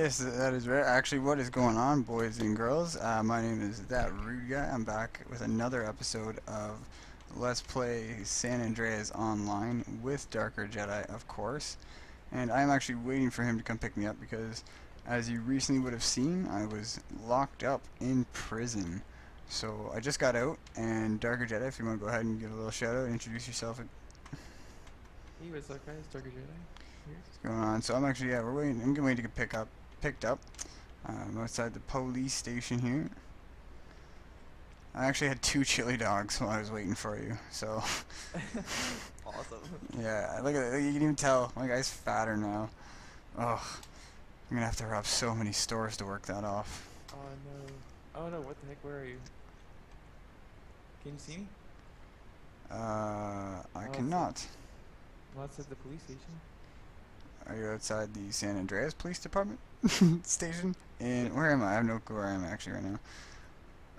Yes, that is right. Actually, what is going on, boys and girls? My name is ThatRoodeGuy. I'm back with another episode of Let's Play San Andreas Online with Darker Jedi, of course. And I'm actually waiting for him to come pick me up because, as you recently would have seen, I was locked up in prison. So I just got out, and Darker Jedi, if you want to go ahead and give a little shout out, introduce yourself. Hey, what's up, guys? Darker Jedi here. Going on. So I'm actually, we're waiting. I'm waiting to get picked up. I'm outside the police station here. I actually had 2 chili dogs while I was waiting for you. So Awesome. yeah, look at it. You can even tell my guy's fatter now. Oh, I'm gonna have to rob so many stores to work that off. Oh no. Oh no, what the heck? Where are you? Can you see me? I Oh, cannot. I'm outside the police station. Are you outside the San Andreas Police Department station? And where am I? I have no clue where I am actually right now.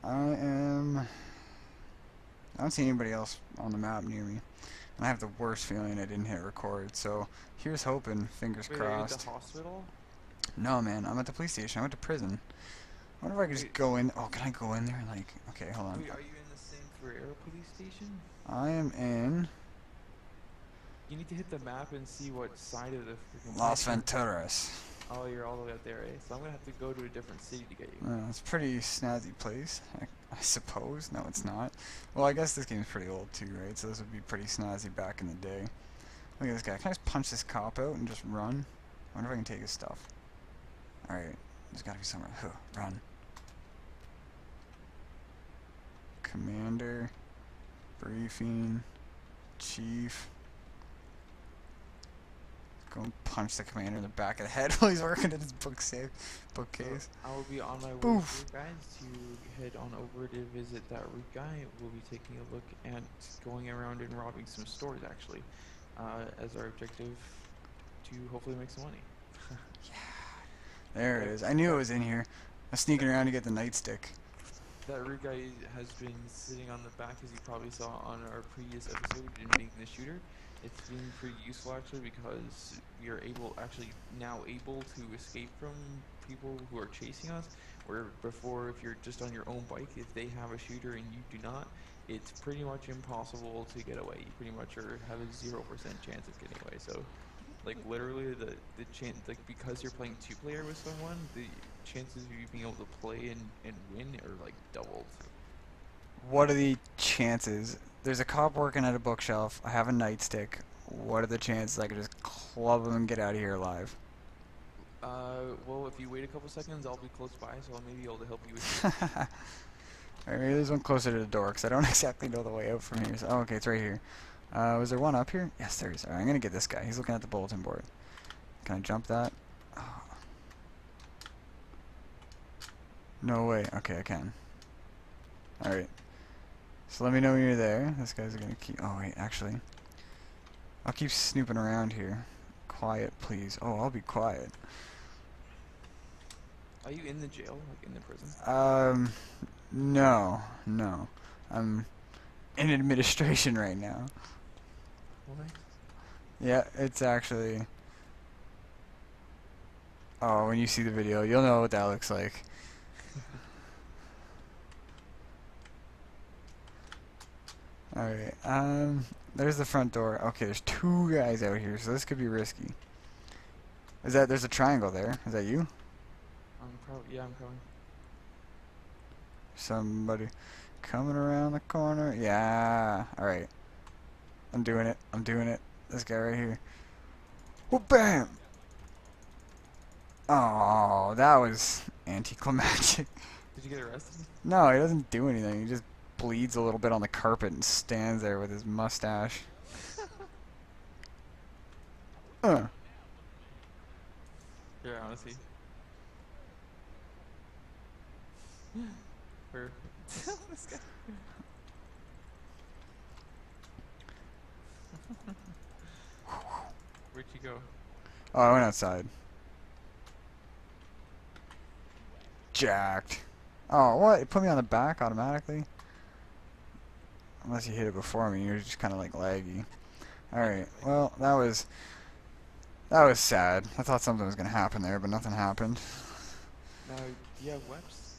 I don't see anybody else on the map near me. And I have the worst feeling I didn't hit record. So here's hoping. Fingers Wait, are you at crossed. the hospital? No, man. I'm at the police station. I went to prison. I wonder if I could just go in. Oh, can I go in there? Like, okay, hold on. Wait, are you in the San Andreas police station? I am in You need to hit the map and see what side of the freaking Las place Venturas. Oh, you're all the way up there, eh? So I'm gonna have to go to a different city to get you. It's a pretty snazzy place, I suppose. No, it's not. Well, I guess this game's pretty old too, right? So this would be pretty snazzy back in the day. Look at this guy. Can I just punch this cop out and just run? I wonder if I can take his stuff. Alright, there's gotta be somewhere. Run. Commander. Briefing. Chief. Go and punch the commander in the back of the head while he's working at his bookcase. So I will be on my way Boof. here, guys, to head on over to visit that root guy. We'll be taking a look at going around and robbing some stores, actually, as our objective to hopefully make some money. Yeah. There it is. I knew it was in here. I was sneaking around to get the nightstick. That root guy has been sitting on the back, as you probably saw on our previous episode in being the shooter. It's been pretty useful actually because we are now able to escape from people who are chasing us. Where before, if you're just on your own bike, if they have a shooter and you do not, it's pretty much impossible to get away. You pretty much have a 0% chance of getting away. So, like literally, the chance, like because you're playing 2-player with someone, the chances of you being able to play and win are like doubled. What are the chances? There's a cop working at a bookshelf. I have a nightstick. What are the chances I could just club him and get out of here alive? Well, if you wait a couple seconds, I'll be close by, so I may be able to help you with Alright, there's one closer to the door because I don't exactly know the way out from here. So, oh, okay, it's right here. Was there one up here? Yes, there is. Alright, I'm gonna get this guy. He's looking at the bulletin board. Can I jump that? Oh. No way. Okay, I can. Alright. So let me know when you're there. This guy's gonna keep... Oh, wait, actually. I'll keep snooping around here. Quiet, please. Oh, I'll be quiet. Are you in the jail, like in the prison? No. No. I'm in administration right now. What? Yeah, it's actually... Oh, when you see the video, you'll know what that looks like. Alright, there's the front door. Okay, there's 2 guys out here, so this could be risky. There's a triangle there. Is that you? Yeah, I'm coming. Somebody coming around the corner. Yeah, alright. I'm doing it. I'm doing it. This guy right here. Oh, bam! Oh, that was anticlimactic. Did you get arrested? No, he doesn't do anything. He just bleeds a little bit on the carpet and stands there with his mustache. Here, I wanna see. Perfect. This guy. Where'd you go? Oh, I went outside. Jacked. Oh, what? It put me on the back automatically? Unless you hit it before me, you're just kind of like laggy. Alright, well, that That was sad. I thought something was gonna happen there, but nothing happened. Now, do you have weps?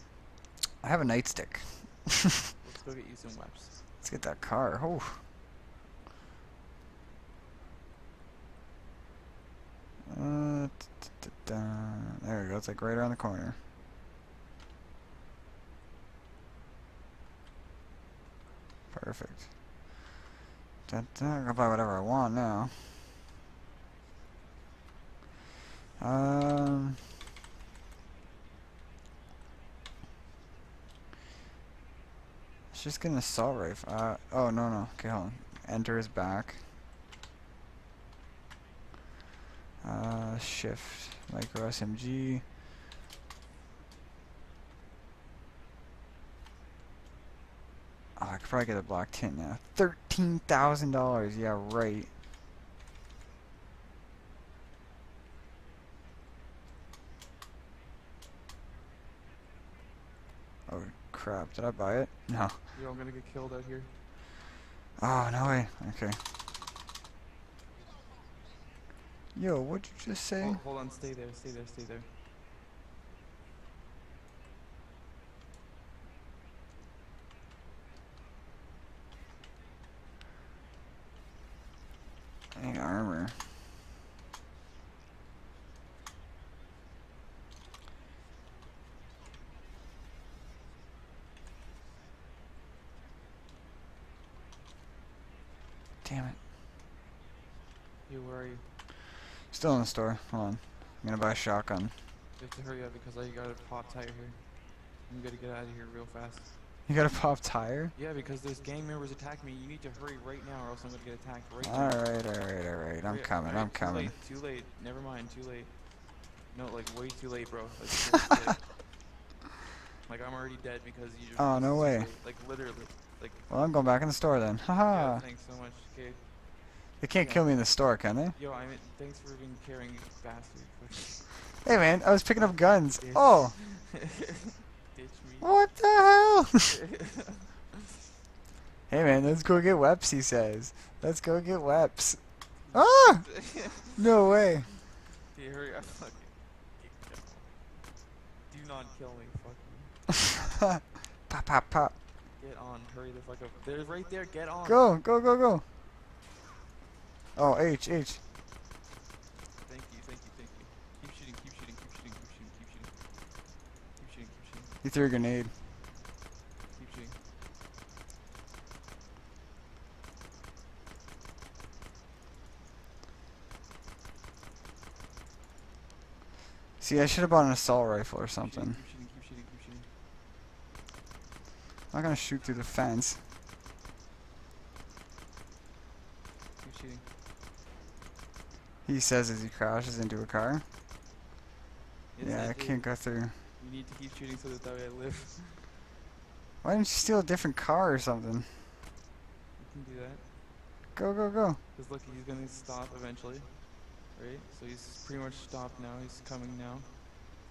I have a nightstick. Let's go get you some weps. Let's get that car. Oh. There we go. It's like right around the corner. Perfect. I can buy whatever I want now. Let's just get an assault rifle. Oh, no. Okay, hold on. Enter is back. Shift. Micro SMG. Oh, I could probably get a black tint now. $13,000. Yeah, right. Oh, crap. Did I buy it? No. Yo, I'm gonna get killed out here. Oh, no way. Okay. Yo, what'd you just say? Hold on, stay there, stay there, stay there. I need armor. Damn it. Yo, where are you? Still in the store. Hold on. I'm gonna buy a shotgun. You have to hurry up because I got a pop tire here. I'm gonna get out of here real fast. You got a pop tire? Yeah, because there's gang members attacking me. You need to hurry right now or else I'm gonna get attacked right now. Alright. I'm coming, I'm coming. Too late. Never mind, too late. No, like way too late, bro. Like, too late. Like I'm already dead because you just. Oh, no way. Late. Like literally. Like. Well, I'm going back in the store then. Haha. Yeah, thanks so much, okay. They can't kill me in the store, can they? Yo, I mean, thanks for being caring, you bastard. Hey man, I was picking up guns. Ditch. Oh! Ditch me. What the hell? Hey man, let's go get Weps, he says. Let's go get Weps. Ah! No way. Okay, hurry up. Fucking. Do not kill me, fuck me. Pop, pop, pop. Get on, hurry the fuck up. They're right there, get on. Go. Oh, H. Thank you. Keep shooting. Keep shooting. He threw a grenade. Keep shooting. See, I should have bought an assault rifle or something. Keep shooting. I'm not gonna shoot through the fence. Keep shooting. He says as he crashes into a car. Yes, Yeah, I can't go through. You need to keep shooting so that way I live. Why didn't you steal a different car or something? You can do that. Go. Because look, he's gonna stop eventually. Right? So he's pretty much stopped now. He's coming now.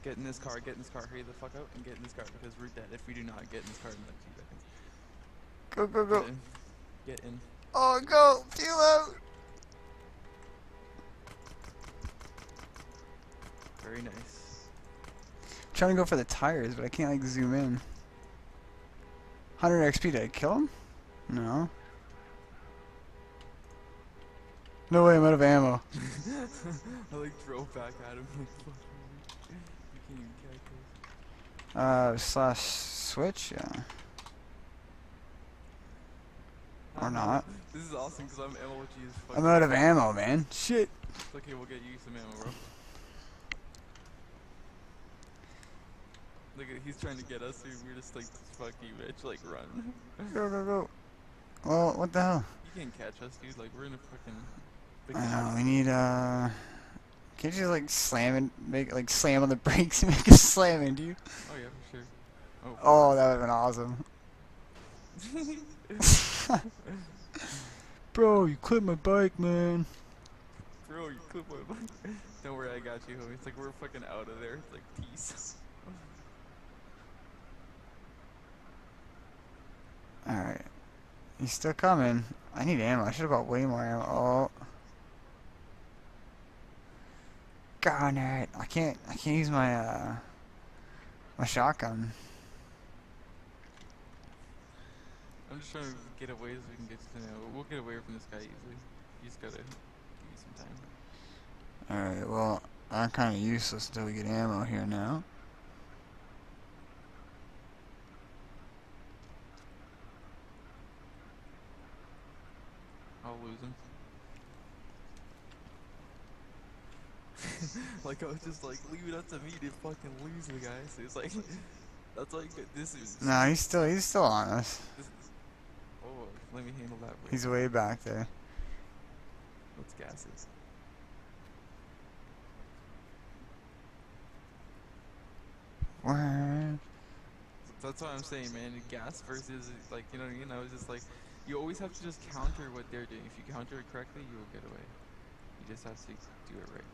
Get in this car. Hurry the fuck out and get in this car because we're dead if we do not get in this car in like 2 seconds. Go. Get in. Oh, go! Peel out! Very nice. I'm trying to go for the tires, but I can't like zoom in. 100 XP, did I kill him? No. No way, I'm out of ammo. I like drove back at him like fuck you can't even catch this. Slash switch, yeah. Or not. This is awesome because I'm MLG as fuck. I'm out of ammo, man. Shit. It's okay, we'll get you some ammo, bro. Look, he's trying to get us, dude. We're just like, fuck you, bitch. Like, run. Go. Well, what the hell? You can't catch us, dude. Like, we're in a fucking. I know, we need, can't you just like slam on the brakes and make a slam into you? Oh, yeah, for sure. Oh, that would've been awesome. Bro, you clipped my bike, man. Bro, you clip my bike. Don't worry, I got you, homie. It's like we're fucking out of there. It's like, peace. Alright. He's still coming. I need ammo. I should have bought way more ammo. Oh. on it. I can't use my my shotgun. I'm just trying to get away so we can get to the. We'll get away from this guy easily. You just gotta give you some time. Alright, well, I'm kind of useless until we get ammo here now. I'll lose him. Like I was just like, leave it up to me to fucking lose the guy. So it's like, that's like this is. No, he's still on us. Oh, let me handle that. Way. He's way back there. Let's gas this. What? That's what I'm saying, man. Gas versus, like, you know what I mean? I was just like, you always have to just counter what they're doing. If you counter it correctly, you will get away. You just have to do it right.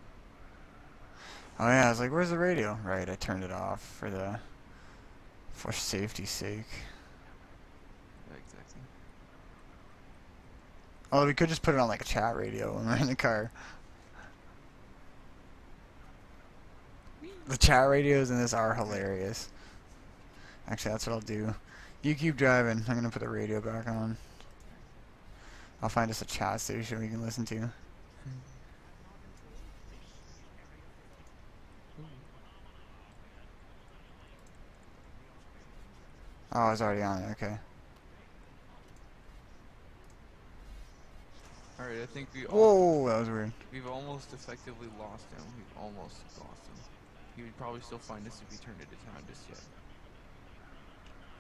Oh yeah, I was like, where's the radio? Right, I turned it off for safety's sake. Yeah, exactly. Oh, we could just put it on like a chat radio when we're in the car. The chat radios in this are hilarious. Actually, that's what I'll do. You keep driving. I'm gonna put the radio back on. I'll find us a chat station we can listen to. Oh, I was already on it. Okay. Alright, I think Whoa, that was weird. we've almost effectively lost him. We've almost lost him. He would probably still find us if we turned into town just yet.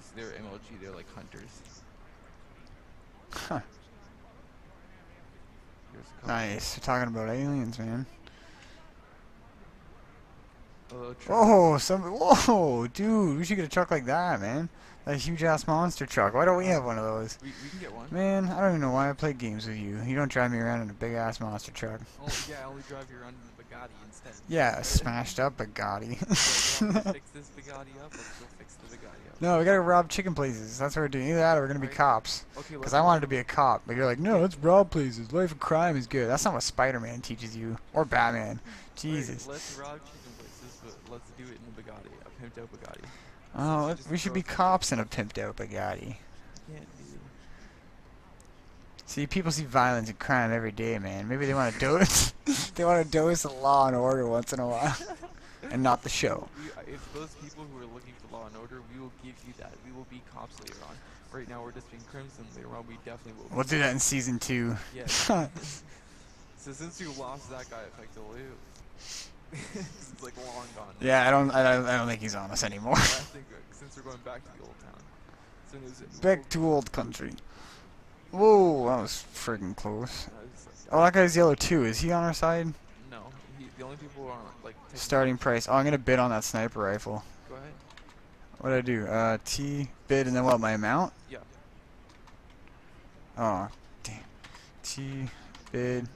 So they're MLG, they're like hunters. Huh. Here's a couple. Nice. We're talking about aliens, man. Hello, Whoa, dude, we should get a truck like that, man. That huge ass monster truck. Why don't we have one of those? we can get one. Man, I don't even know why I play games with you. You don't drive me around in a big ass monster truck. Oh yeah, I only drive you around in the Bugatti instead. Yeah, a smashed up Bugatti. So, you want me to fix this Bugatti up? Let's go fix the Bugatti up. No, we gotta rob chicken places. That's what we're doing. Either that or we're gonna be cops. Okay, Because I wanted to be a cop. But you're like, no, let's rob places. Life of crime is good. That's not what Spider-Man teaches you. Or Batman. Jesus. Let's rob chicken places, but let's do it in the Bugatti, a pimped out Bugatti. Oh, we should be cops in a pimped out Bugatti. Can't do. See, people see violence and crime every day, man. Maybe they want to dose. They want to dose the law and order once in a while, and not the show. If those people who are looking for law and order, we will give you that. We will be cops later on. Right now, we're just being crimson. Later on, we definitely will. We'll do that in season 2. Yeah. So since you lost that guy effectively, it's like long gone. Yeah, I don't think he's on us anymore. I think since we're going back to the old town. Soon as it Back to old country. Whoa, that was friggin' close. like, Oh, that guy's yellow too. Is he on our side? no, the only people who are like Starting price. Oh, I'm gonna bid on that sniper rifle. Go ahead. What did I do? T bid and then what? My amount? Yeah. Oh, damn. T bid.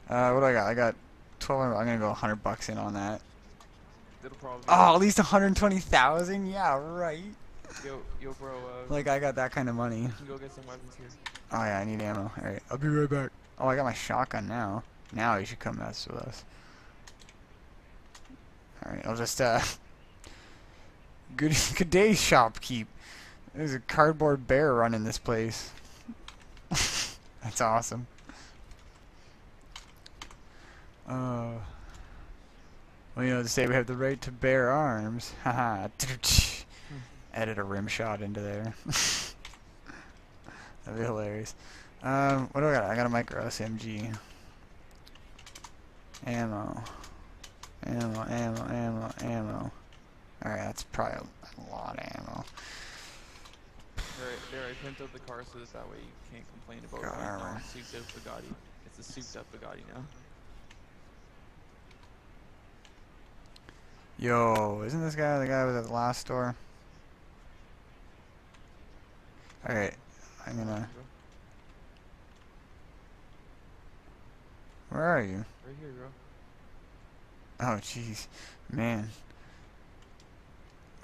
What do I got? I got 12. I'm gonna go $100 in on that. It'll probably. Oh, at least 120,000. Yeah, right. Yo, bro. Like I got that kind of money. You can go get some weapons here. Oh yeah, I need ammo. All right, I'll be right back. Oh, I got my shotgun now. Now you should come mess with us. All right, I'll just good day, shopkeep. There's a cardboard bear running this place. That's awesome. Well, you know, to say we have the right to bear arms. Haha. Edit a rim shot into there. That'd be hilarious. What do I got? I got a micro SMG. Ammo. Ammo. Alright, that's probably a lot of ammo. There, I pimped up the car so that way you can't complain about Got armor. souped up Bugatti. It's a souped up Bugatti now. Yo, isn't this guy the guy with the last store? Alright, I'm gonna... Where are you? Right here, bro. Oh, jeez. Man.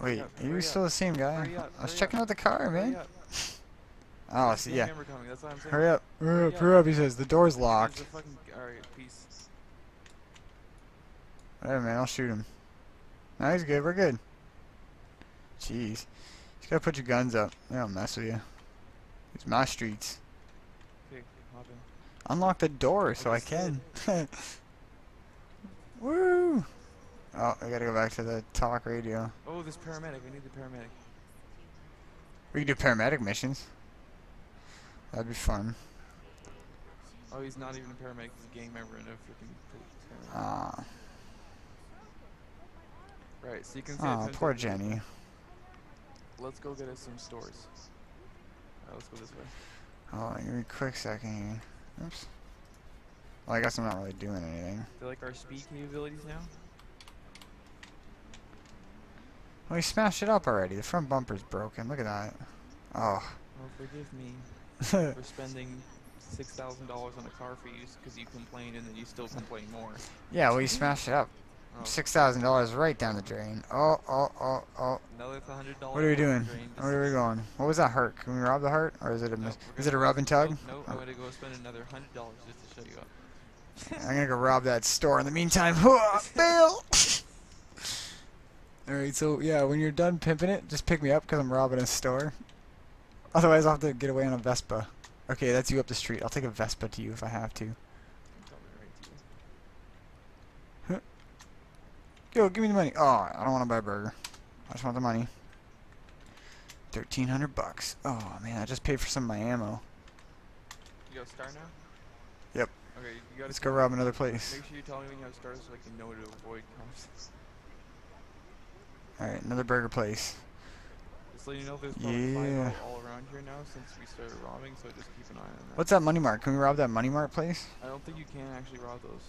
Wait, up, are you hurry still up. the same guy? Hurry up, I was hurry checking up. out the car, man. Hurry up. Oh, see, yeah. Hammer coming, that's what I'm saying. Hurry up, Hurry hurry up, he says. The door's There's locked. a fucking... Alright, peace. Whatever, man. I'll shoot him. No, he's good. We're good. Jeez. You gotta put your guns up. They don't mess with you. It's my streets. Okay, hop in. Unlock the door so I can. Woo! Oh, I gotta go back to the talk radio. Oh, this paramedic. I need the paramedic. We can do paramedic missions. That'd be fun. Oh, he's not even a paramedic. He's a gang member and a freaking paramedic. Ah. Right, so you can see. Oh, poor Jenny. Let's go get us some stores. Alright, let's go this way. Oh, give me a quick second here. Oops. Well, I guess I'm not really doing anything. Do you like our speed capabilities now? Well, we smashed it up already. The front bumper's broken. Look at that. Oh. Well, forgive me for spending $6,000 on a car for you because you complained and then you still complain more. Yeah, well, you smashed it up. Oh. $6,000 right down the drain. Oh. Another $100. What are we doing? Where are we going? What was that heart? Can we rob the heart? Or is it a is it a rub and tug? Nope, I'm gonna go spend another $100 just to show you up. I'm gonna go rob that store in the meantime. Fail! Alright, so yeah, when you're done pimping it, just pick me up because I'm robbing a store. Otherwise I'll have to get away on a Vespa. Okay, that's you up the street. I'll take a Vespa to you if I have to. I'm coming right to you. Yo, give me the money. Oh, I don't want to buy a burger. I just want the money. $1,300. Oh man, I just paid for some of my ammo. You got a star now? Yep. Okay, you gotta Let's go rob another place. make sure you tell me when you have stars so I can know to avoid cops. Alright, another burger place. Just so you know, there's probably Yeah. 5 all around here now since we started robbing, so just keep an eye on that. What's that Money Mart? Can we rob that Money Mart place? I don't think you can actually rob those.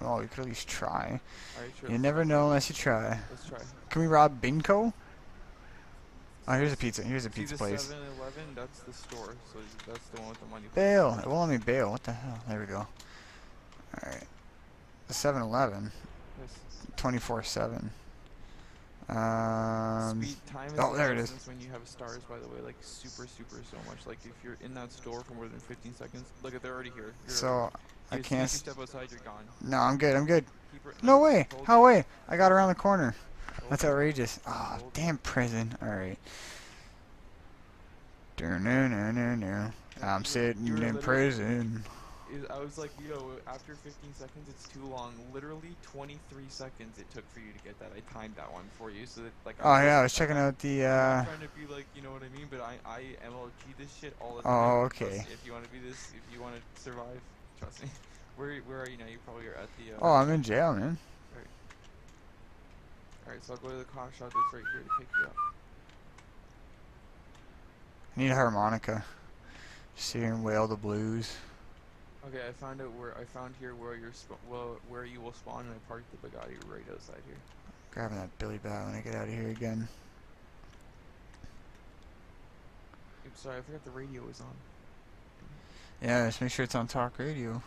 Oh, we could at least try. Alright, sure. You never know unless you try. Let's try. Can we rob Binco? Oh, here's a pizza. Here's a See pizza the place. 7-Eleven? That's the store, so that's the one with the money. Bail. It won't let me bail. What the hell? There we go. Alright. The 7-Eleven. Yes. 24/7. Speed time is Oh, there it is. essence when you have stars, by the way, like super so much. Like if you're in that store for more than 15 seconds, look at they're already here. So I As soon can't. as you step outside, you're gone. No, I'm good. I'm good. Keep No way. hold How it, way? I got around the corner. hold That's it. outrageous. Oh, Hold damn prison. Alright. No. I'm sitting you were in literally- prison. I was like, yo, after 15 seconds, it's too long. Literally 23 seconds it took for you to get that. I timed that one for you, so that like. Oh yeah, I was checking out the. I'm not trying to be like, you know what I mean, but I MLG this shit all the time. Oh, Trust okay. me, if you want to be this, if you want to survive, trust me. Where are you now? You probably are at the. Oh, I'm in jail, man. Alright, so I'll go to the coffee shop that's right here to pick you up. I need a harmonica. Just sit here and wail the blues. Okay, I found here where where you will spawn, and I parked the Bugatti right outside here. Grabbing that Billy Bat when I get out of here again. Oops, sorry, I forgot the radio was on. Yeah, just make sure it's on talk radio.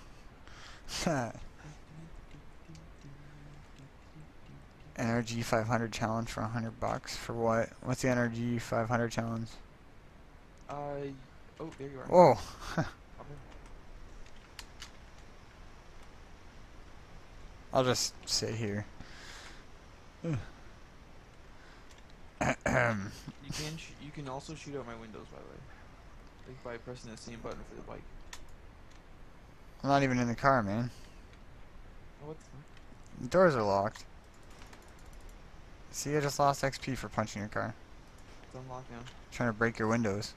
NRG 500 challenge for $100 for what? What's the NRG 500 challenge? Oh, there you are. Oh, Hop I'll just sit here. in. You can also shoot out my windows, by the way, like by pressing the same button for the bike. I'm not even in the car, man. Oh, what the fuck? The doors are locked. See, I just lost XP for punching your car. It's unlocked now. Trying to break your windows.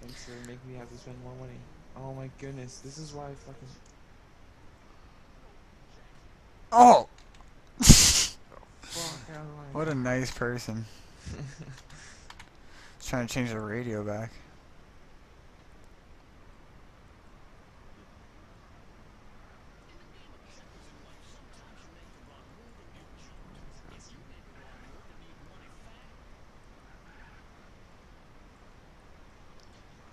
Thanks for making me have to spend more money. Oh my goodness, this is why I fucking. Oh! Fuck out of my. What a nice person. Just trying to change the radio back.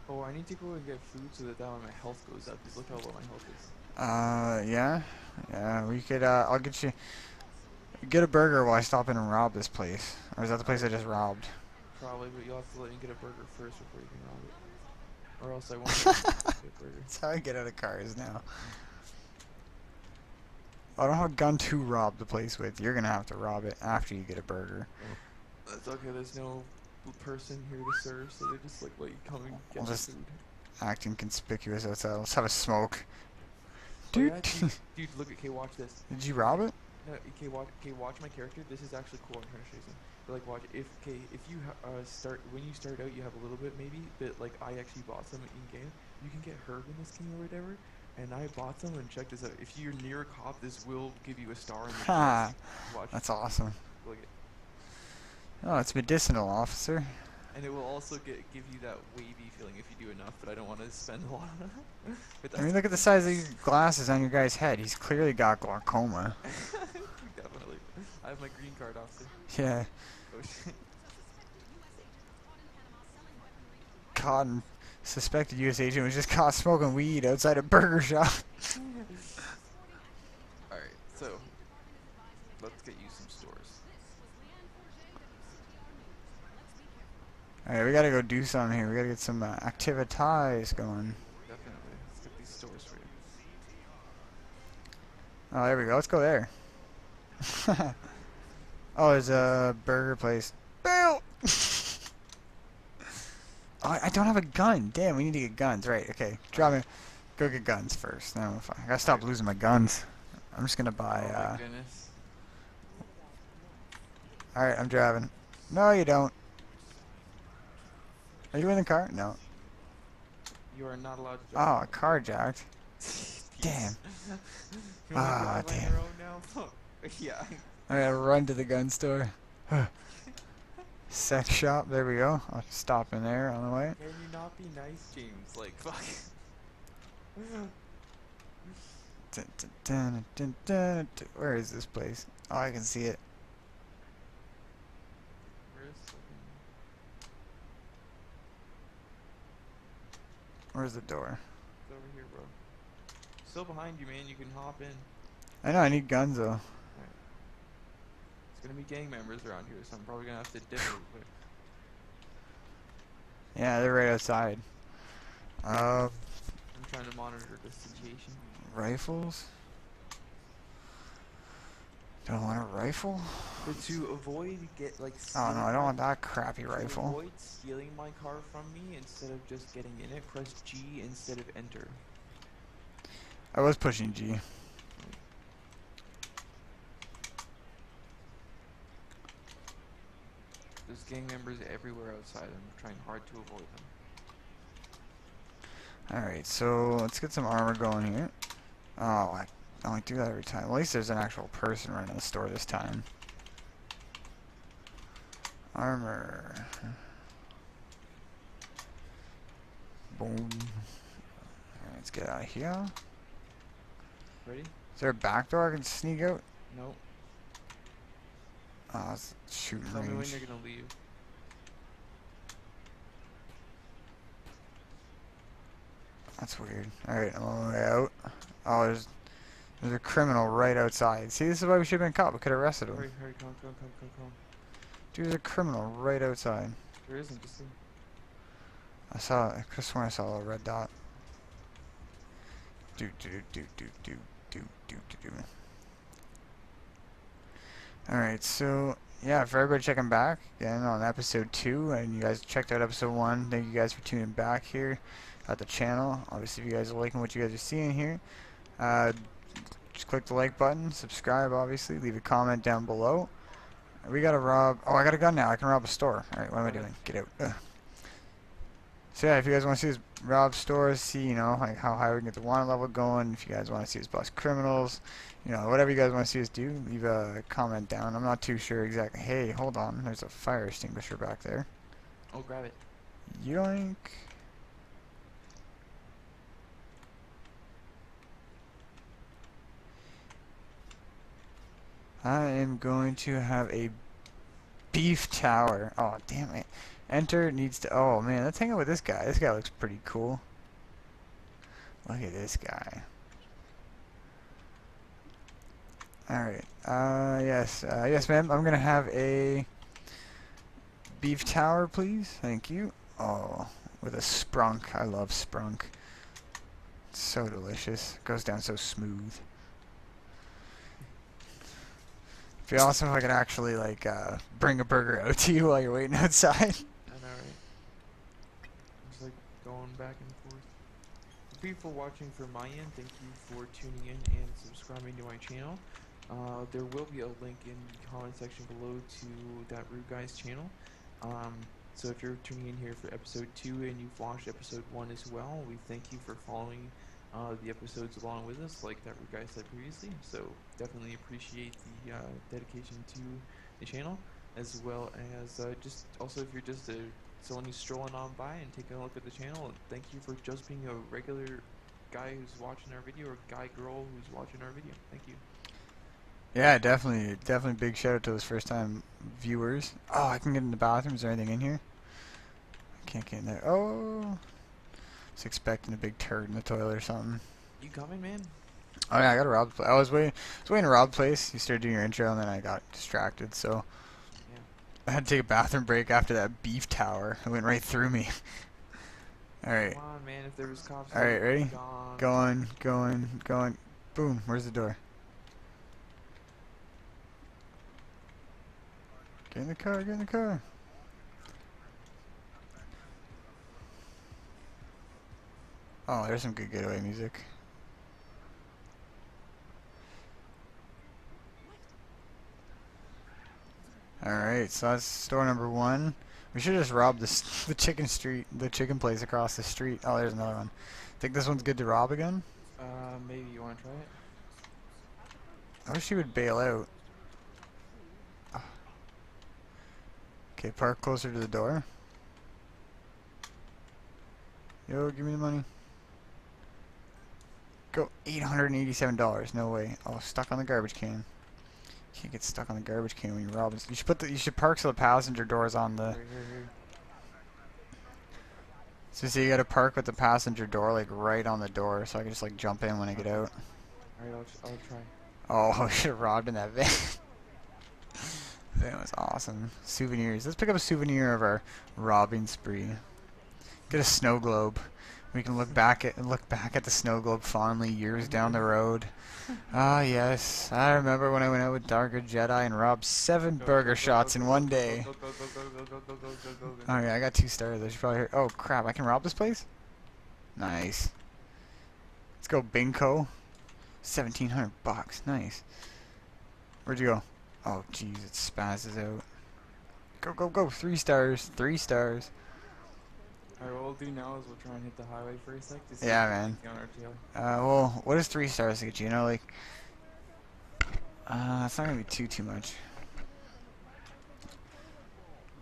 Oh, I need to go and get food so that way my health goes up. Because look how low my health is. Yeah, we could, I'll get you, get a burger while I stop in and rob this place. Or is that the place I just robbed? Probably, but you'll have to let me get a burger first before you can rob it. Or else I won't get a burger. That's how I get out of cars now. I don't have a gun to rob the place with. You're gonna have to rob it after you get a burger. That's okay. There's no person here to serve, so they just like let you come and I'll get your just food. act inconspicuous outside. Let's have a smoke. Oh Dude. yeah, dude, look at. Okay, watch this. Did you Okay, rob it? no, okay, watch my character. This is actually cool. I'm trying to show you something. But like, watch if you start when you start out, you have a little bit maybe, but like I actually bought some in game. You can get herb in this game or whatever, and I bought some. And check this out. If you're near a cop, this will give you a star in the Ha! quest. Watch. That's awesome. Look at. Oh, it's medicinal, officer. And it will also give you that wavy feeling if you do enough, but I don't want to spend a lot on it. But I mean, look at the size of these glasses on your guy's head. He's clearly got glaucoma. Definitely. I have my green card, officer. Yeah. Oh shit. Caught and suspected U.S. agent was just caught smoking weed outside a burger shop. Alright, so let's get you some stores. Alright, we gotta go do something here. We gotta get some activities going. Definitely. Let's get these stores for you. Oh, there we go. Let's go there. Oh, there's a burger place. Bill! Oh, I don't have a gun. Damn, we need to get guns. Right, okay. Drop me. Go get guns first. No, I gotta stop losing my guns. I'm just gonna buy, Oh my goodness. Alright, I'm driving. No, you don't. Are you in the car? No. You are not allowed to drive. Oh, carjacked. Damn. You wanna Ah, drive on damn. your own now? Yeah. I gotta run to the gun store. Sex shop. There we go. I'll stop in there on the way. Can you not be nice, James? Like, fuck. Dun, dun, dun, dun, dun, dun. Where is this place? Oh, I can see it. Where's Where's the door? It's over here, bro. Still behind you, man. You can hop in. I know, I need guns though. It's gonna be gang members around here, so I'm probably gonna have to dip real quick. Yeah, they're right outside. I'm trying to monitor the situation. Rifles? Do I want a rifle? But to avoid Oh no, I don't want that crappy to rifle. avoid stealing my car from me, instead of just getting in it, press G instead of enter. I was pushing G. There's gang members everywhere outside. I'm trying hard to avoid them. Alright, so let's get some armor going here. Oh, I only do that every time. Well, at least there's an actual person running the store this time. Armor. Boom. Alright, let's get out of here. Ready? Is there a back door I can sneak out? Nope. Oh, it's shooting Tell me when range. you're gonna leave. That's weird. Alright, I'm on my way out. Oh, there's a criminal right outside. See, this is why we should have been caught. We could have arrested him. Hurry, come. Dude, there's a criminal right outside. There isn't, just see. I could have sworn I saw a little red dot. Do. Alright, so yeah, for everybody checking back again on episode 2, and you guys checked out episode 1, thank you guys for tuning back here at the channel. Obviously, if you guys are liking what you guys are seeing here, just click the like button, subscribe obviously, leave a comment down below. We gotta rob, oh, I got a gun now, I can rob a store. Alright, what am I doing? Get out. Ugh. So yeah, if you guys want to see us rob stores, see, you know, like how high we can get the wanted level going, if you guys want to see us bust criminals, you know, whatever you guys want to see us do, leave a comment down. I'm not too sure exactly. Hey, hold on, there's a fire extinguisher back there. Oh, grab it. Yoink. I am going to have a beef tower. Oh, damn it. Enter needs to... Oh, man, let's hang out with this guy. This guy looks pretty cool. Look at this guy. Alright. Yes, ma'am. I'm going to have a beef tower, please. Thank you. Oh, with a sprunk. I love sprunk. It's so delicious. Goes down so smooth. be awesome if I could actually like bring a burger out to you while you're waiting outside. I know, right? Just like going back and forth. Thank you for watching from my end. Thank you for tuning in and subscribing to my channel. There will be a link in the comment section below to ThatRoodeGuy's channel. So if you're tuning in here for episode 2 and you've watched episode 1 as well, we thank you for following the episodes along with us, like ThatRoodeGuy said previously. So definitely appreciate the dedication to the channel, as well as just also if you're just someone who's strolling on by and taking a look at the channel, thank you for just being a regular guy who's watching our video, or guy girl who's watching our video. Thank you. Yeah, definitely big shout out to those first time viewers. Oh, I can get in the bathroom. Is there anything in here? I can't get in there. Oh, I was expecting a big turd in the toilet or something. You coming, man? Oh yeah, I got to rob the place. I was waiting to rob the place. You started doing your intro and then I got distracted, so Yeah. I had to take a bathroom break after that beef tower. It went right through me. Alright. Come on, man. If there was cops, Alright, ready? gone. Going. Boom. Where's the door? Get in the car, get in the car. Oh, there's some good getaway music. Alright, so that's store number 1. We should just rob this, the chicken place across the street. Oh, there's another one. Think this one's good to rob again? Maybe you want to try it? I wish he would bail out. Okay, park closer to the door. Yo, give me the money. Go. $887. No way. Oh, stuck on the garbage can. Can't get stuck on the garbage can when you rob it. You should park so the passenger door's on the. Here. So you gotta park with the passenger door like right on the door, so I can just like jump in when I get out. Alright, I'll try. Oh, I should have robbed in that van. That was awesome. Souvenirs. Let's pick up a souvenir of our robbing spree. Get a snow globe. We can look back at the snow globe fondly years down the road. Ah, yes. I remember when I went out with Darker Jedi and robbed 7 burger shots in one day. Oh yeah, I got 2 stars. I should probably hear. Oh crap! I can rob this place. Nice. Let's go, Bingo. $1,700. Nice. Where'd you go? Oh jeez, it spazzes out. Go! 3 stars. 3 stars. Alright, what we'll do now is we'll try and hit the highway for a sec to see Yeah, if man. we can get on our tail. Well, what is 3 stars to get you? You know, like, it's not gonna be too much.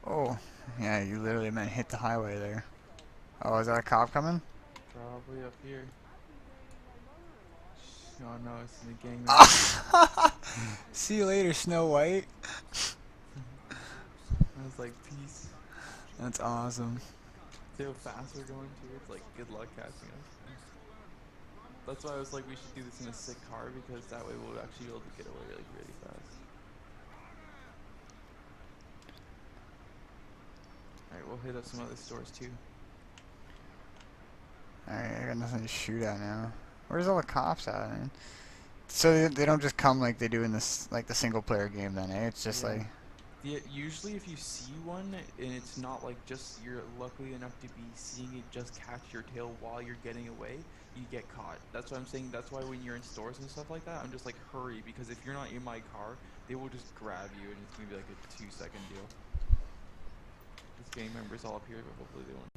Oh, yeah, you literally meant hit the highway there. Oh, is that a cop coming? Probably up here. Oh no, it's in the gang. See you later, Snow White. I was like, peace. That's awesome. See how fast we're going too? It's like, good luck catching us. That's why I was like, we should do this in a sick car, because that way we'll actually be able to get away like really fast. Alright, we'll hit up some other stores too. Alright, I got nothing to shoot at now. Where's all the cops at, man? So they don't just come like they do in this, like the single player game then, eh? It's just like... Yeah, usually if you see one, and it's not like just you're lucky enough to be seeing it just catch your tail while you're getting away, you get caught. That's what I'm saying. That's why when you're in stores and stuff like that, I'm just like, hurry, because if you're not in my car, they will just grab you, and it's gonna be like a 2-second deal. This gang member's all up here, but hopefully they won't.